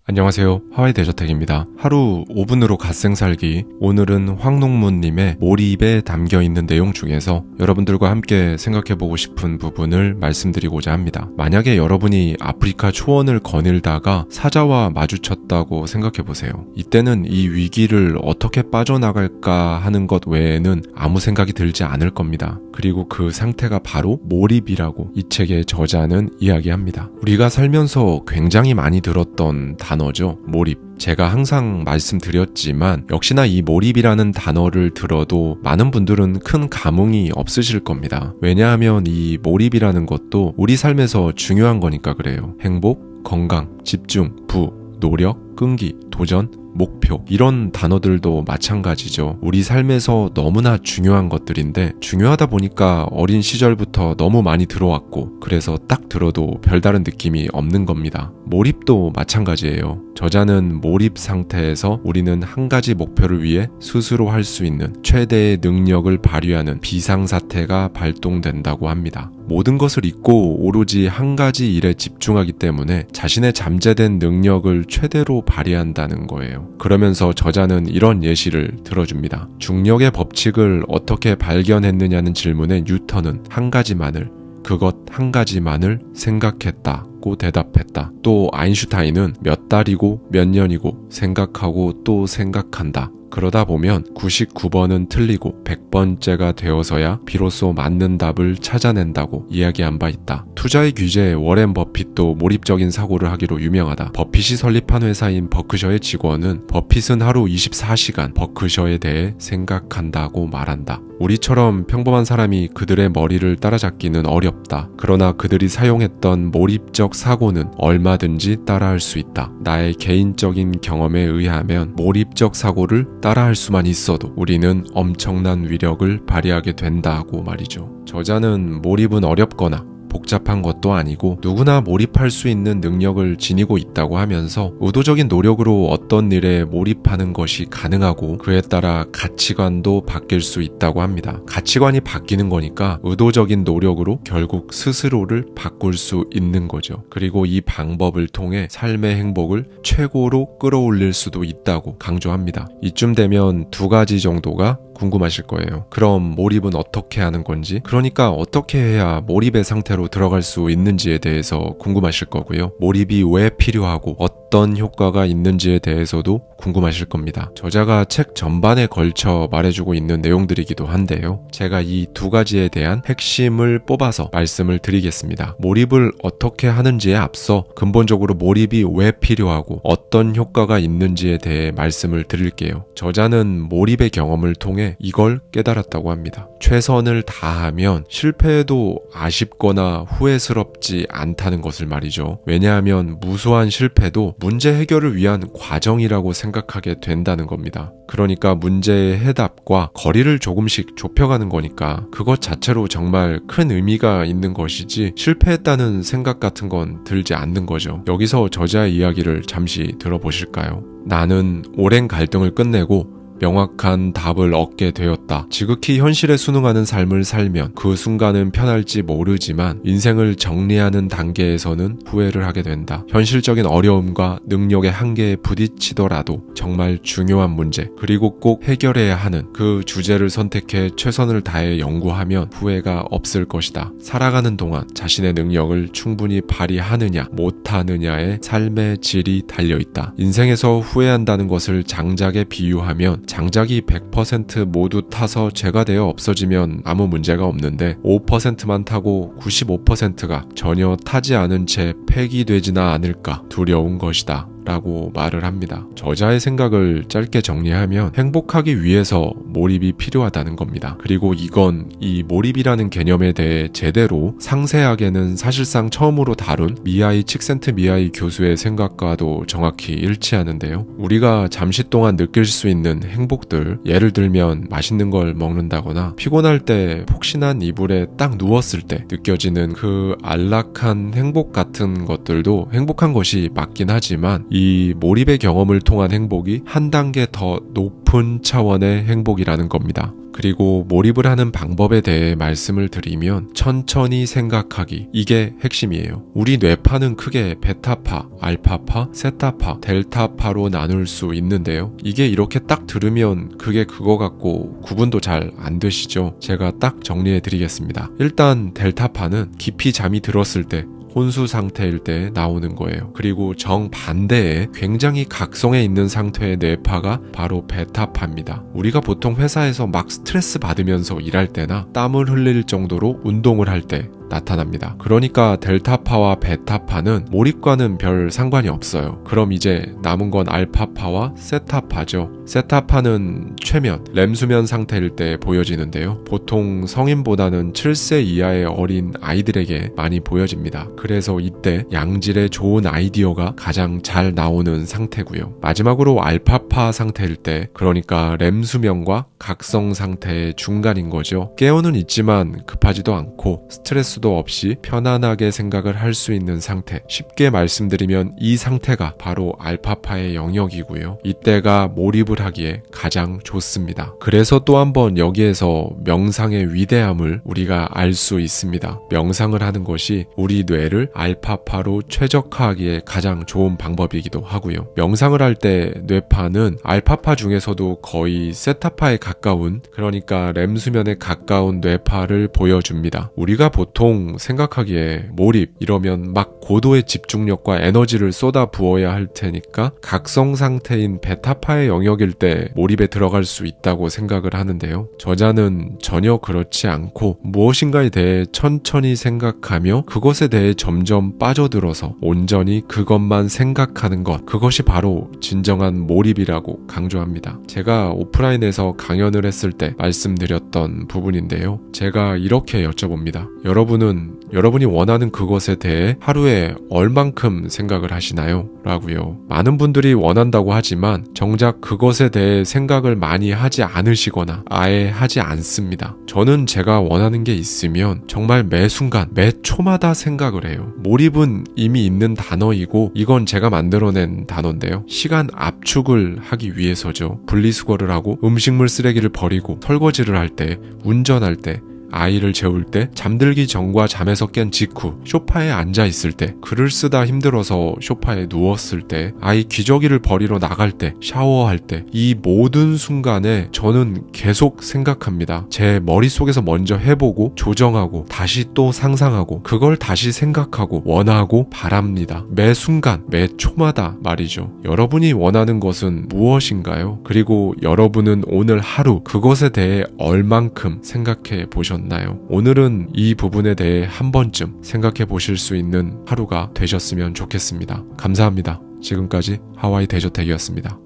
안녕하세요. 하와이 대저택입니다. 하루 5분으로 갓생살기. 오늘은 황농문님의 몰입에 담겨있는 내용 중에서 여러분들과 함께 생각해보고 싶은 부분을 말씀드리고자 합니다. 만약에 여러분이 아프리카 초원을 거닐다가 사자와 마주쳤다고 생각해보세요. 이때는 이 위기를 어떻게 빠져나갈까 하는 것 외에는 아무 생각이 들지 않을 겁니다. 그리고 그 상태가 바로 몰입이라고 이 책의 저자는 이야기합니다. 우리가 살면서 굉장히 많이 들었던 단어죠. 몰입. 제가 항상 말씀드렸지만 역시나 이 몰입이라는 단어를 들어도 많은 분들은 큰 감흥이 없으실 겁니다. 왜냐하면 이 몰입이라는 것도 우리 삶에서 중요한 거니까 그래요. 행복, 건강, 집중, 부, 노력, 끈기, 도전, 목표, 이런 단어들도 마찬가지죠. 우리 삶에서 너무나 중요한 것들인데 중요하다 보니까 어린 시절부터 너무 많이 들어왔고 그래서 딱 들어도 별다른 느낌이 없는 겁니다. 몰입도 마찬가지예요. 저자는 몰입 상태에서 우리는 한 가지 목표를 위해 스스로 할 수 있는 최대의 능력을 발휘하는 비상사태가 발동된다고 합니다. 모든 것을 잊고 오로지 한 가지 일에 집중하기 때문에 자신의 잠재된 능력을 최대로 발휘한다는 거예요. 그러면서 저자는 이런 예시를 들어줍니다. 중력의 법칙을 어떻게 발견했느냐는 질문에 뉴턴은 한 가지만을, 그것 한 가지만을 생각했다고 대답했다. 또 아인슈타인은 몇 달이고 몇 년이고 생각하고 또 생각한다. 그러다 보면 99번은 틀리고 100번째가 되어서야 비로소 맞는 답을 찾아낸다고 이야기한 바 있다. 투자의 규제 워렌 버핏도 몰입적인 사고를 하기로 유명하다. 버핏이 설립한 회사인 버크셔의 직원은 버핏은 하루 24시간 버크셔에 대해 생각한다고 말한다. 우리처럼 평범한 사람이 그들의 머리를 따라잡기는 어렵다. 그러나 그들이 사용했던 몰입적 사고는 얼마든지 따라할 수 있다. 나의 개인적인 경험에 의하면 몰입적 사고를 따라할 수만 있어도 우리는 엄청난 위력을 발휘하게 된다고 말이죠. 저자는 몰입은 어렵거나 복잡한 것도 아니고 누구나 몰입할 수 있는 능력을 지니고 있다고 하면서 의도적인 노력으로 어떤 일에 몰입하는 것이 가능하고 그에 따라 가치관도 바뀔 수 있다고 합니다. 가치관이 바뀌는 거니까 의도적인 노력으로 결국 스스로를 바꿀 수 있는 거죠. 그리고 이 방법을 통해 삶의 행복을 최고로 끌어올릴 수도 있다고 강조합니다. 이쯤 되면 두 가지 정도가 궁금하실 거예요. 그럼 몰입은 어떻게 하는 건지, 그러니까 어떻게 해야 몰입의 상태로 들어갈 수 있는지에 대해서 궁금하실 거고요. 몰입이 왜 필요하고 어떤 효과가 있는지에 대해서도 궁금하실 겁니다. 저자가 책 전반에 걸쳐 말해주고 있는 내용들이기도 한데요. 제가 이 두 가지에 대한 핵심을 뽑아서 말씀을 드리겠습니다. 몰입을 어떻게 하는지에 앞서 근본적으로 몰입이 왜 필요하고 어떤 효과가 있는지에 대해 말씀을 드릴게요. 저자는 몰입의 경험을 통해 이걸 깨달았다고 합니다. 최선을 다하면 실패해도 아쉽거나 후회스럽지 않다는 것을 말이죠. 왜냐하면 무수한 실패도 문제 해결을 위한 과정이라고 생각하게 된다는 겁니다. 그러니까 문제의 해답과 거리를 조금씩 좁혀가는 거니까 그것 자체로 정말 큰 의미가 있는 것이지 실패했다는 생각 같은 건 들지 않는 거죠. 여기서 저자의 이야기를 잠시 들어보실까요? 나는 오랜 갈등을 끝내고 명확한 답을 얻게 되었다. 지극히 현실에 순응하는 삶을 살면 그 순간은 편할지 모르지만 인생을 정리하는 단계에서는 후회를 하게 된다. 현실적인 어려움과 능력의 한계에 부딪히더라도 정말 중요한 문제, 그리고 꼭 해결해야 하는 그 주제를 선택해 최선을 다해 연구하면 후회가 없을 것이다. 살아가는 동안 자신의 능력을 충분히 발휘하느냐 못하느냐에 삶의 질이 달려있다. 인생에서 후회한다는 것을 장작에 비유하면 장작이 100% 모두 타서 재가 되어 없어지면 아무 문제가 없는데 5%만 타고 95%가 전혀 타지 않은 채 폐기되지나 않을까 두려운 것이다 라고 말을 합니다. 저자의 생각을 짧게 정리하면 행복하기 위해서 몰입이 필요하다는 겁니다. 그리고 이건 이 몰입이라는 개념에 대해 제대로 상세하게는 사실상 처음으로 다룬 미하이 칙센트미하이 교수의 생각과도 정확히 일치하는데요. 우리가 잠시 동안 느낄 수 있는 행복들, 예를 들면 맛있는 걸 먹는다거나 피곤할 때 폭신한 이불에 딱 누웠을 때 느껴지는 그 안락한 행복 같은 것들도 행복한 것이 맞긴 하지만 이 몰입의 경험을 통한 행복이 한 단계 더 높은 차원의 행복이라는 겁니다. 그리고 몰입을 하는 방법에 대해 말씀을 드리면 천천히 생각하기, 이게 핵심이에요. 우리 뇌파는 크게 베타파, 알파파, 세타파, 델타파로 나눌 수 있는데요. 이게 이렇게 딱 들으면 그게 그거 같고 구분도 잘 안 되시죠? 제가 딱 정리해 드리겠습니다. 일단 델타파는 깊이 잠이 들었을 때, 혼수 상태일 때 나오는 거예요. 그리고 정반대에 굉장히 각성해 있는 상태의 뇌파가 바로 베타파입니다. 우리가 보통 회사에서 막 스트레스 받으면서 일할 때나 땀을 흘릴 정도로 운동을 할 때 나타납니다. 그러니까 델타파와 베타파는 몰입과는 별 상관이 없어요. 그럼 이제 남은 건 알파파와 세타파죠. 세타파는 최면, 렘수면 상태일 때 보여지는데요. 보통 성인보다는 7세 이하의 어린 아이들에게 많이 보여집니다. 그래서 이때 양질의 좋은 아이디어가 가장 잘 나오는 상태고요. 마지막으로 알파파 상태일 때, 그러니까 렘수면과 각성 상태의 중간인 거죠. 깨어는 있지만 급하지도 않고 스트레스도 없이 편안하게 생각을 할 수 있는 상태. 쉽게 말씀드리면 이 상태가 바로 알파파의 영역이고요. 이때가 몰입을 하기에 가장 좋습니다. 그래서 또 한번 여기에서 명상의 위대함을 우리가 알 수 있습니다. 명상을 하는 것이 우리 뇌를 알파파로 최적화하기에 가장 좋은 방법이기도 하고요. 명상을 할 때 뇌파는 알파파 중에서도 거의 세타파에 가까운, 그러니까 렘수면에 가까운 뇌파를 보여줍니다. 우리가 보통 생각하기에 몰입 이러면 막 고도의 집중력과 에너지를 쏟아 부어야 할 테니까 각성 상태인 베타파의 영역일 때 몰입에 들어갈 수 있다고 생각을 하는데요. 저자는 전혀 그렇지 않고 무엇인가에 대해 천천히 생각하며 그것에 대해 점점 빠져들어서 온전히 그것만 생각하는 것, 그것이 바로 진정한 몰입이라고 강조합니다. 제가 오프라인에서 강연을 했을 때 말씀드렸던 부분인데요. 제가 이렇게 여쭤봅니다. 여러분이 원하는 그것에 대해 하루에 얼만큼 생각을 하시나요? 라고요. 많은 분들이 원한다고 하지만 정작 그것에 대해 생각을 많이 하지 않으시거나 아예 하지 않습니다. 저는 제가 원하는 게 있으면 정말 매 순간, 매 초마다 생각을 해요. 몰입은 이미 있는 단어이고 이건 제가 만들어낸 단어인데요. 시간 압축을 하기 위해서죠. 분리수거를 하고 음식물 쓰레기를 버리고 설거지를 할 때, 운전할 때, 아이를 재울 때, 잠들기 전과 잠에서 깬 직후, 소파에 앉아 있을 때, 글을 쓰다 힘들어서 소파에 누웠을 때, 아이 기저귀를 버리러 나갈 때, 샤워할 때, 이 모든 순간에 저는 계속 생각합니다. 제 머릿속에서 먼저 해보고 조정하고 다시 또 상상하고 그걸 다시 생각하고 원하고 바랍니다. 매 순간, 매 초마다 말이죠. 여러분이 원하는 것은 무엇인가요? 그리고 여러분은 오늘 하루 그것에 대해 얼만큼 생각해 보셨나요? 오늘은 이 부분에 대해 한 번쯤 생각해 보실 수 있는 하루가 되셨으면 좋겠습니다. 감사합니다. 지금까지 하와이 대저택이었습니다.